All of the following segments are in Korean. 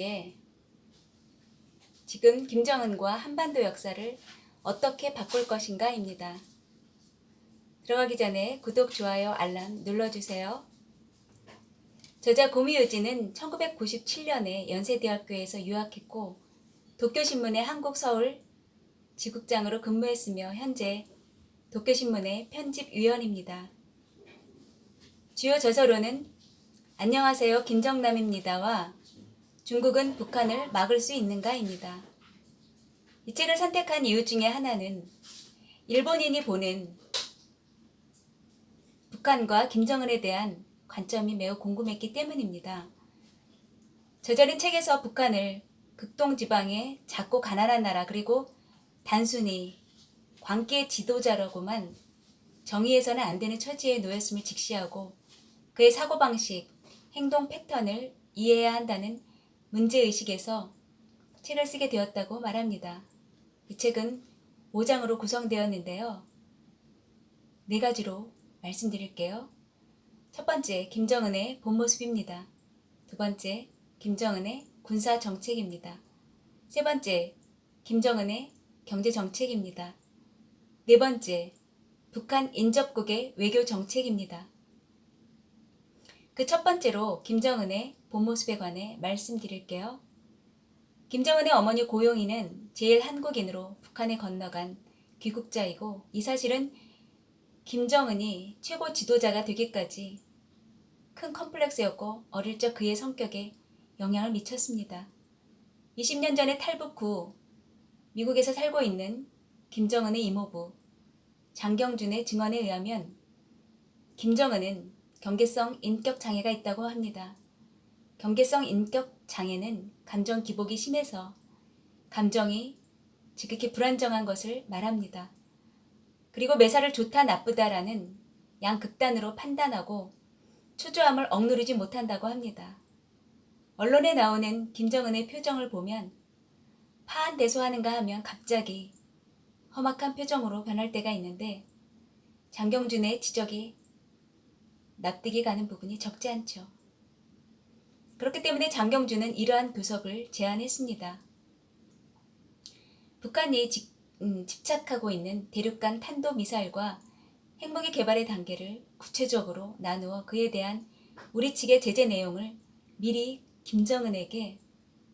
예, 지금 김정은과 한반도 역사를 어떻게 바꿀 것인가입니다. 들어가기 전에 구독, 좋아요, 알람 눌러주세요. 저자 고미유지는 1997년에 연세대학교에서 유학했고 도쿄신문의 한국서울 지국장으로 근무했으며 현재 도쿄신문의 편집위원입니다. 주요 저서로는 안녕하세요 김정남입니다와 중국은 북한을 막을 수 있는가입니다. 이 책을 선택한 이유 중에 하나는 일본인이 보는 북한과 김정은에 대한 관점이 매우 궁금했기 때문입니다. 저자는 책에서 북한을 극동지방의 작고 가난한 나라 그리고 단순히 광기의 지도자라고만 정의해서는 안 되는 처지에 놓였음을 직시하고 그의 사고방식, 행동 패턴을 이해해야 한다는 문제의식에서 책을 쓰게 되었다고 말합니다. 이 책은 5장으로 구성되었는데요. 4가지로 말씀드릴게요. 첫 번째, 김정은의 본 모습입니다. 두 번째, 김정은의 군사 정책입니다. 세 번째, 김정은의 경제 정책입니다. 네 번째, 북한 인접국의 외교 정책입니다. 그 첫 번째로 김정은의 본 모습에 관해 말씀드릴게요. 김정은의 어머니 고용이는 제일 한국인으로 북한에 건너간 귀국자이고 이 사실은 김정은이 최고 지도자가 되기까지 큰 컴플렉스였고 어릴 적 그의 성격에 영향을 미쳤습니다. 20년 전에 탈북 후 미국에서 살고 있는 김정은의 이모부 장경준의 증언에 의하면 김정은은 경계성 인격 장애가 있다고 합니다. 경계성 인격 장애는 감정 기복이 심해서 감정이 지극히 불안정한 것을 말합니다. 그리고 매사를 좋다 나쁘다라는 양극단으로 판단하고 초조함을 억누르지 못한다고 합니다. 언론에 나오는 김정은의 표정을 보면 파한대소하는가 하면 갑자기 험악한 표정으로 변할 때가 있는데 장경준의 지적이 납득이 가는 부분이 적지 않죠. 그렇기 때문에 장경준은 이러한 교섭을 제안했습니다. 북한이 집착하고 있는 대륙간 탄도미사일과 핵무기 개발의 단계를 구체적으로 나누어 그에 대한 우리 측의 제재 내용을 미리 김정은에게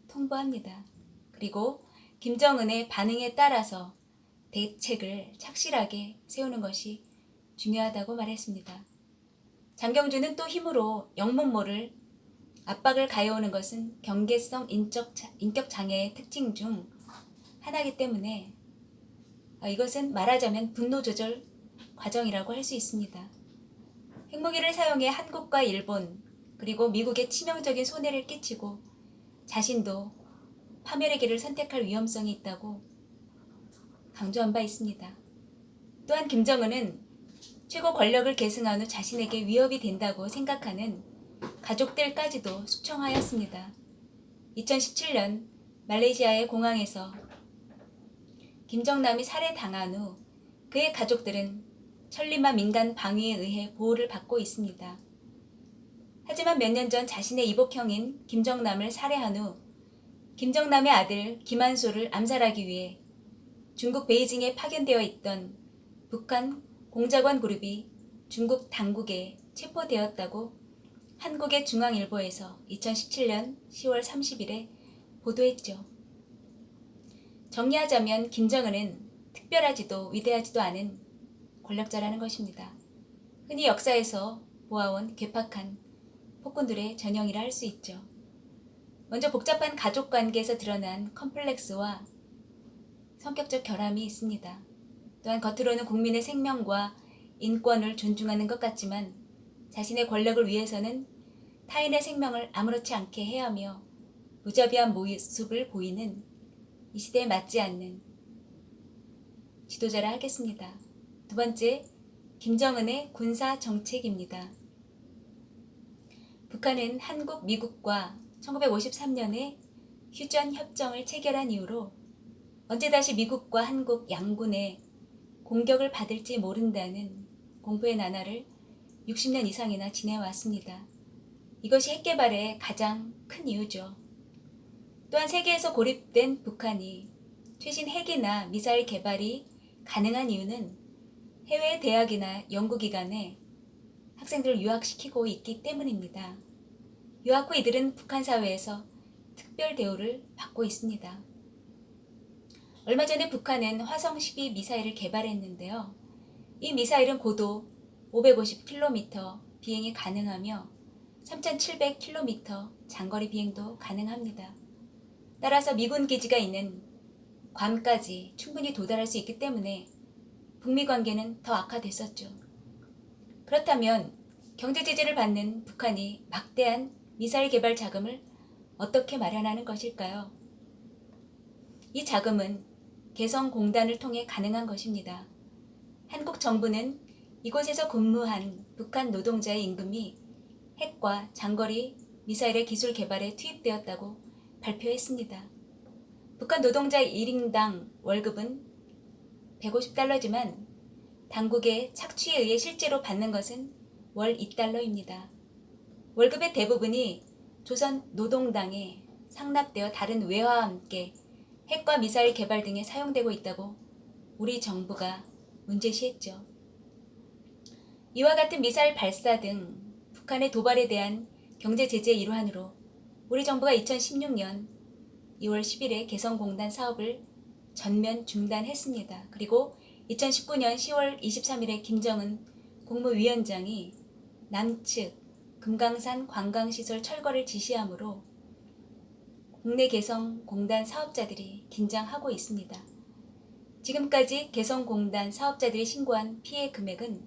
통보합니다. 그리고 김정은의 반응에 따라서 대책을 착실하게 세우는 것이 중요하다고 말했습니다. 장경준은 또 힘으로 영문모를 압박을 가해오는 것은 경계성 인격 장애의 특징 중 하나이기 때문에 이것은 말하자면 분노 조절 과정이라고 할 수 있습니다. 핵무기를 사용해 한국과 일본 그리고 미국에 치명적인 손해를 끼치고 자신도 파멸의 길을 선택할 위험성이 있다고 강조한 바 있습니다. 또한 김정은은 최고 권력을 계승한 후 자신에게 위협이 된다고 생각하는 가족들까지도 숙청하였습니다. 2017년 말레이시아의 공항에서 김정남이 살해당한 후 그의 가족들은 천리마 민간 방위에 의해 보호를 받고 있습니다. 하지만 몇 년 전 자신의 이복형인 김정남을 살해한 후 김정남의 아들 김한소를 암살하기 위해 중국 베이징에 파견되어 있던 북한 공작원 그룹이 중국 당국에 체포되었다고 한국의 중앙일보에서 2017년 10월 30일에 보도했죠. 정리하자면 김정은은 특별하지도 위대하지도 않은 권력자라는 것입니다. 흔히 역사에서 보아온 괴팍한 폭군들의 전형이라 할 수 있죠. 먼저 복잡한 가족 관계에서 드러난 컴플렉스와 성격적 결함이 있습니다. 또한 겉으로는 국민의 생명과 인권을 존중하는 것 같지만 자신의 권력을 위해서는 타인의 생명을 아무렇지 않게 해야 하며 무자비한 모습을 보이는 이 시대에 맞지 않는 지도자라 하겠습니다. 두 번째, 김정은의 군사 정책입니다. 북한은 한국, 미국과 1953년에 휴전 협정을 체결한 이후로 언제 다시 미국과 한국 양군의 공격을 받을지 모른다는 공포의 나날을 60년 이상이나 지내왔습니다. 이것이 핵개발의 가장 큰 이유죠. 또한 세계에서 고립된 북한이 최신 핵이나 미사일 개발이 가능한 이유는 해외 대학이나 연구기관에 학생들을 유학시키고 있기 때문입니다. 유학 후 이들은 북한 사회에서 특별 대우를 받고 있습니다. 얼마 전에 북한은 화성 12 미사일을 개발했는데요. 이 미사일은 고도 550km 비행이 가능하며 3700km 장거리 비행도 가능합니다. 따라서 미군 기지가 있는 괌까지 충분히 도달할 수 있기 때문에 북미 관계는 더 악화됐었죠. 그렇다면 경제 제재를 받는 북한이 막대한 미사일 개발 자금을 어떻게 마련하는 것일까요? 이 자금은 개성공단을 통해 가능한 것입니다. 한국 정부는 이곳에서 근무한 북한 노동자의 임금이 핵과 장거리 미사일의 기술 개발에 투입되었다고 발표했습니다. 북한 노동자 1인당 월급은 150달러지만 당국의 착취에 의해 실제로 받는 것은 월 2달러입니다. 월급의 대부분이 조선 노동당에 상납되어 다른 외화와 함께 핵과 미사일 개발 등에 사용되고 있다고 우리 정부가 문제시했죠. 이와 같은 미사일 발사 등 북한의 도발에 대한 경제 제재의 일환으로 우리 정부가 2016년 2월 10일에 개성공단 사업을 전면 중단했습니다. 그리고 2019년 10월 23일에 김정은 국무위원장이 남측 금강산 관광시설 철거를 지시하므로 국내 개성공단 사업자들이 긴장하고 있습니다. 지금까지 개성공단 사업자들이 신고한 피해 금액은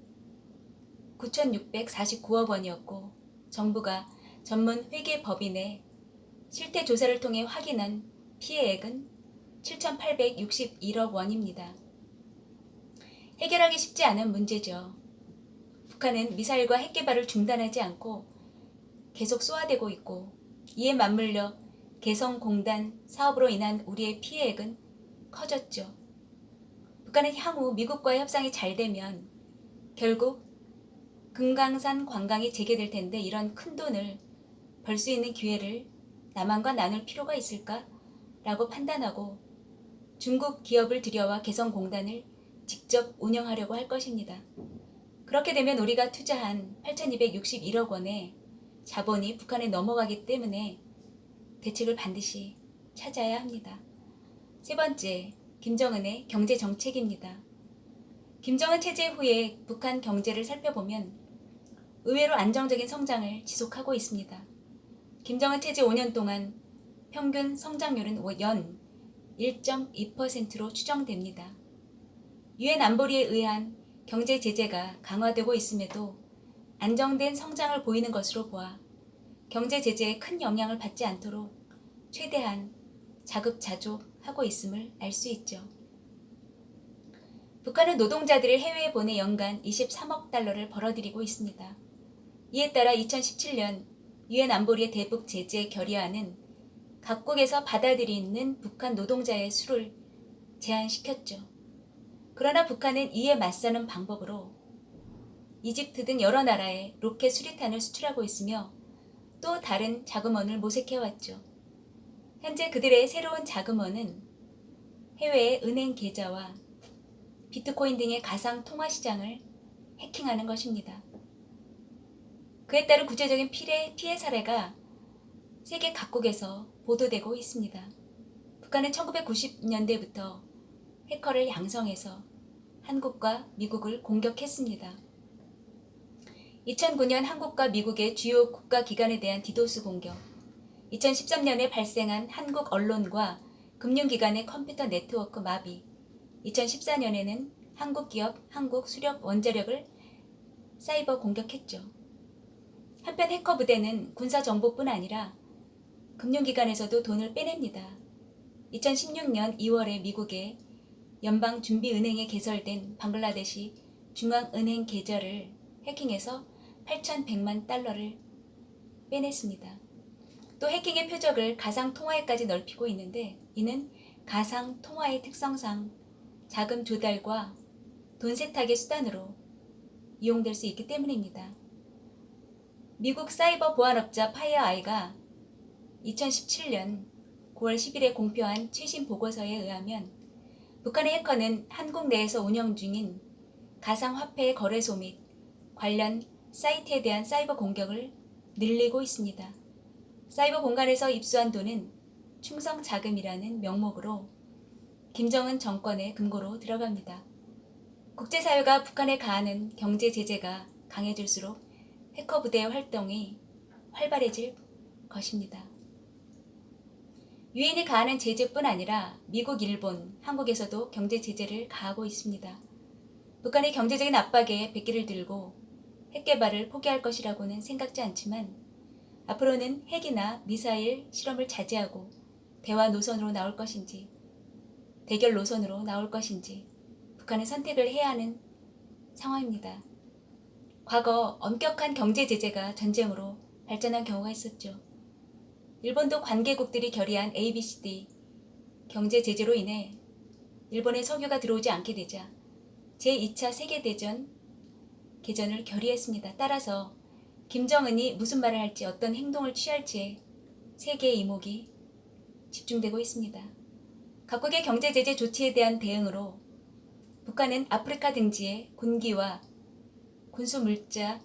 9,649억 원이었고 정부가 전문 회계법인의 실태 조사를 통해 확인한 피해액은 7,861억 원입니다. 해결하기 쉽지 않은 문제죠. 북한은 미사일과 핵 개발을 중단하지 않고 계속 쏘아대고 있고 이에 맞물려 개성공단 사업으로 인한 우리의 피해액은 커졌죠. 북한은 향후 미국과의 협상이 잘 되면 결국 금강산 관광이 재개될 텐데 이런 큰 돈을 벌 수 있는 기회를 남한과 나눌 필요가 있을까? 라고 판단하고 중국 기업을 들여와 개성공단을 직접 운영하려고 할 것입니다. 그렇게 되면 우리가 투자한 8,261억 원의 자본이 북한에 넘어가기 때문에 대책을 반드시 찾아야 합니다. 세 번째, 김정은의 경제 정책입니다. 김정은 체제 후에 북한 경제를 살펴보면 의외로 안정적인 성장을 지속하고 있습니다. 김정은 체제 5년 동안 평균 성장률은 연 1.2%로 추정됩니다. 유엔 안보리에 의한 경제 제재가 강화되고 있음에도 안정된 성장을 보이는 것으로 보아 경제 제재에 큰 영향을 받지 않도록 최대한 자급자족하고 있음을 알 수 있죠. 북한은 노동자들을 해외에 보내 연간 23억 달러를 벌어들이고 있습니다. 이에 따라 2017년 유엔 안보리의 대북 제재 결의안은 각국에서 받아들이는 북한 노동자의 수를 제한시켰죠. 그러나 북한은 이에 맞서는 방법으로 이집트 등 여러 나라에 로켓 수리탄을 수출하고 있으며 또 다른 자금원을 모색해왔죠. 현재 그들의 새로운 자금원은 해외의 은행 계좌와 비트코인 등의 가상 통화 시장을 해킹하는 것입니다. 그에 따른 구체적인 피해 사례가 세계 각국에서 보도되고 있습니다. 북한은 1990년대부터 해커를 양성해서 한국과 미국을 공격했습니다. 2009년 한국과 미국의 주요 국가기관에 대한 디도스 공격, 2013년에 발생한 한국 언론과 금융기관의 컴퓨터 네트워크 마비, 2014년에는 한국 기업 한국수력원자력을 사이버 공격했죠. 한편 해커 부대는 군사정보뿐 아니라 금융기관에서도 돈을 빼냅니다. 2016년 2월에 미국의 연방준비은행에 개설된 방글라데시 중앙은행 계좌를 해킹해서 8,100만 달러를 빼냈습니다. 또 해킹의 표적을 가상통화에까지 넓히고 있는데 이는 가상통화의 특성상 자금 조달과 돈 세탁의 수단으로 이용될 수 있기 때문입니다. 미국 사이버 보안업자 파이어아이가 2017년 9월 10일에 공표한 최신 보고서에 의하면 북한의 해커는 한국 내에서 운영 중인 가상화폐 거래소 및 관련 사이트에 대한 사이버 공격을 늘리고 있습니다. 사이버 공간에서 입수한 돈은 충성 자금이라는 명목으로 김정은 정권의 금고로 들어갑니다. 국제사회가 북한에 가하는 경제 제재가 강해질수록 해커 부대의 활동이 활발해질 것입니다. 유엔이 가하는 제재뿐 아니라 미국, 일본, 한국에서도 경제 제재를 가하고 있습니다. 북한의 경제적인 압박에 백기를 들고 핵 개발을 포기할 것이라고는 생각지 않지만 앞으로는 핵이나 미사일 실험을 자제하고 대화 노선으로 나올 것인지 대결 노선으로 나올 것인지 북한은 선택을 해야 하는 상황입니다. 과거 엄격한 경제 제재가 전쟁으로 발전한 경우가 있었죠. 일본도 관계국들이 결의한 ABCD 경제 제재로 인해 일본의 석유가 들어오지 않게 되자 제2차 세계대전 개전을 결의했습니다. 따라서 김정은이 무슨 말을 할지 어떤 행동을 취할지에 세계의 이목이 집중되고 있습니다. 각국의 경제 제재 조치에 대한 대응으로 북한은 아프리카 등지에 군기와 군수 물자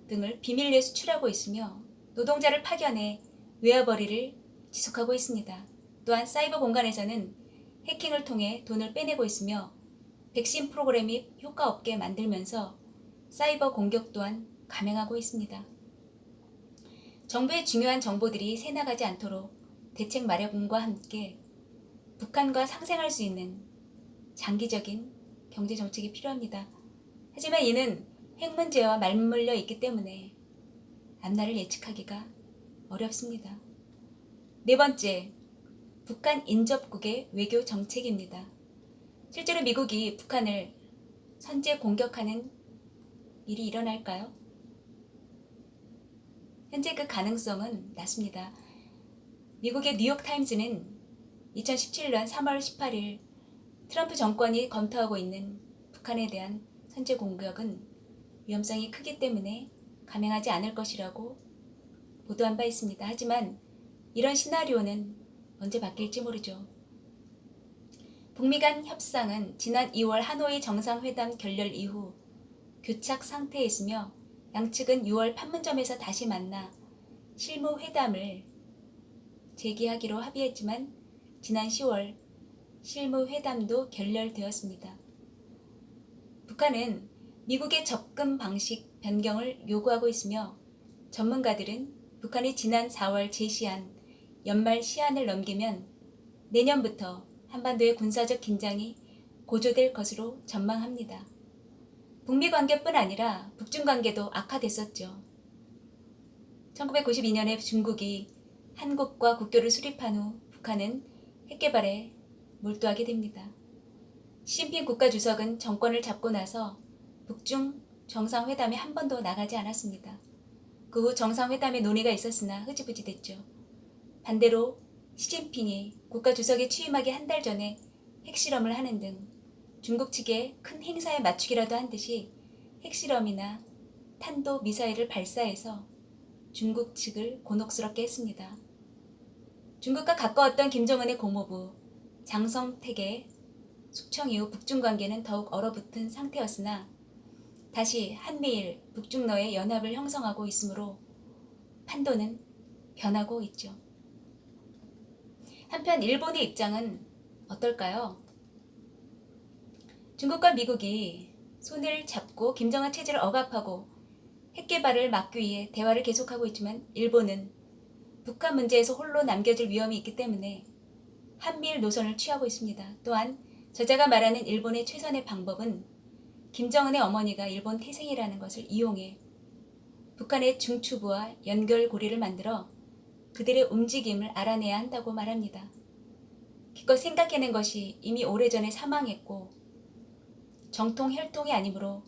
등을 비밀리에 수출하고 있으며 노동자를 파견해 외화벌이를 지속하고 있습니다. 또한 사이버 공간에서는 해킹을 통해 돈을 빼내고 있으며 백신 프로그램이 효과 없게 만들면서 사이버 공격 또한 감행하고 있습니다. 정부의 중요한 정보들이 새나가지 않도록 대책 마련과 함께 북한과 상생할 수 있는 장기적인 경제 정책이 필요합니다. 하지만 이는 핵 문제와 맞물려 있기 때문에 앞날을 예측하기가 어렵습니다. 네 번째, 북한 인접국의 외교 정책입니다. 실제로 미국이 북한을 선제 공격하는 일이 일어날까요? 현재 그 가능성은 낮습니다. 미국의 뉴욕타임즈는 2017년 3월 18일 트럼프 정권이 검토하고 있는 북한에 대한 선제 공격은 위험성이 크기 때문에 감행하지 않을 것이라고 보도한 바 있습니다. 하지만 이런 시나리오는 언제 바뀔지 모르죠. 북미 간 협상은 지난 2월 하노이 정상회담 결렬 이후 교착 상태에 있으며 양측은 6월 판문점에서 다시 만나 실무회담을 재개하기로 합의했지만 지난 10월 실무회담도 결렬되었습니다. 북한은 미국의 접근 방식 변경을 요구하고 있으며 전문가들은 북한이 지난 4월 제시한 연말 시한을 넘기면 내년부터 한반도의 군사적 긴장이 고조될 것으로 전망합니다. 북미 관계뿐 아니라 북중 관계도 악화됐었죠. 1992년에 중국이 한국과 국교를 수립한 후 북한은 핵개발에 몰두하게 됩니다. 시진핑 국가주석은 정권을 잡고 나서 북중 정상회담에 한 번도 나가지 않았습니다. 그 후 정상회담의 논의가 있었으나 흐지부지 됐죠. 반대로 시진핑이 국가주석에 취임하기 한 달 전에 핵실험을 하는 등 중국 측의 큰 행사에 맞추기라도 한 듯이 핵실험이나 탄도미사일을 발사해서 중국 측을 곤혹스럽게 했습니다. 중국과 가까웠던 김정은의 고모부 장성택의 숙청 이후 북중 관계는 더욱 얼어붙은 상태였으나 다시 한미일, 북중러의 연합을 형성하고 있으므로 판도는 변하고 있죠. 한편 일본의 입장은 어떨까요? 중국과 미국이 손을 잡고 김정은 체제를 억압하고 핵개발을 막기 위해 대화를 계속하고 있지만 일본은 북한 문제에서 홀로 남겨질 위험이 있기 때문에 한미일 노선을 취하고 있습니다. 또한 저자가 말하는 일본의 최선의 방법은 김정은의 어머니가 일본 태생이라는 것을 이용해 북한의 중추부와 연결고리를 만들어 그들의 움직임을 알아내야 한다고 말합니다. 기껏 생각해낸 것이 이미 오래전에 사망했고 정통 혈통이 아니므로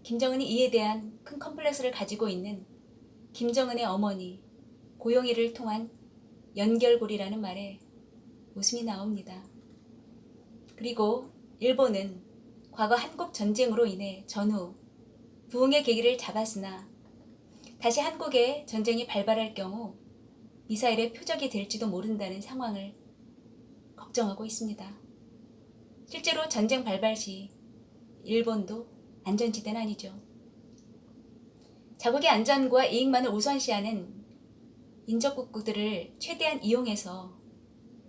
김정은이 이에 대한 큰 컴플렉스를 가지고 있는 김정은의 어머니 고용희를 통한 연결고리라는 말에 웃음이 나옵니다. 그리고 일본은 과거 한국 전쟁으로 인해 전후 부흥의 계기를 잡았으나 다시 한국에 전쟁이 발발할 경우 미사일의 표적이 될지도 모른다는 상황을 걱정하고 있습니다. 실제로 전쟁 발발 시 일본도 안전지대는 아니죠. 자국의 안전과 이익만을 우선시하는 인접국들을 최대한 이용해서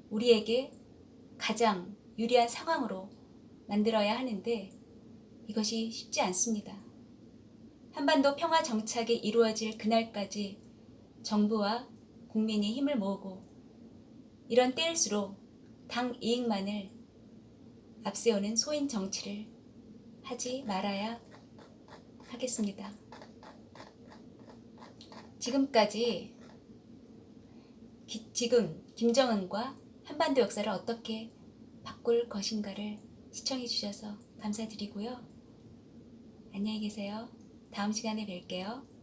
우리에게 가장 유리한 상황으로 만들어야 하는데 이것이 쉽지 않습니다. 한반도 평화 정착이 이루어질 그날까지 정부와 국민이 힘을 모으고 이런 때일수록 당 이익만을 앞세우는 소인 정치를 하지 말아야 하겠습니다. 지금까지 지금 김정은과 한반도 역사를 어떻게 바꿀 것인가를 시청해 주셔서 감사드리고요. 안녕히 계세요. 다음 시간에 뵐게요.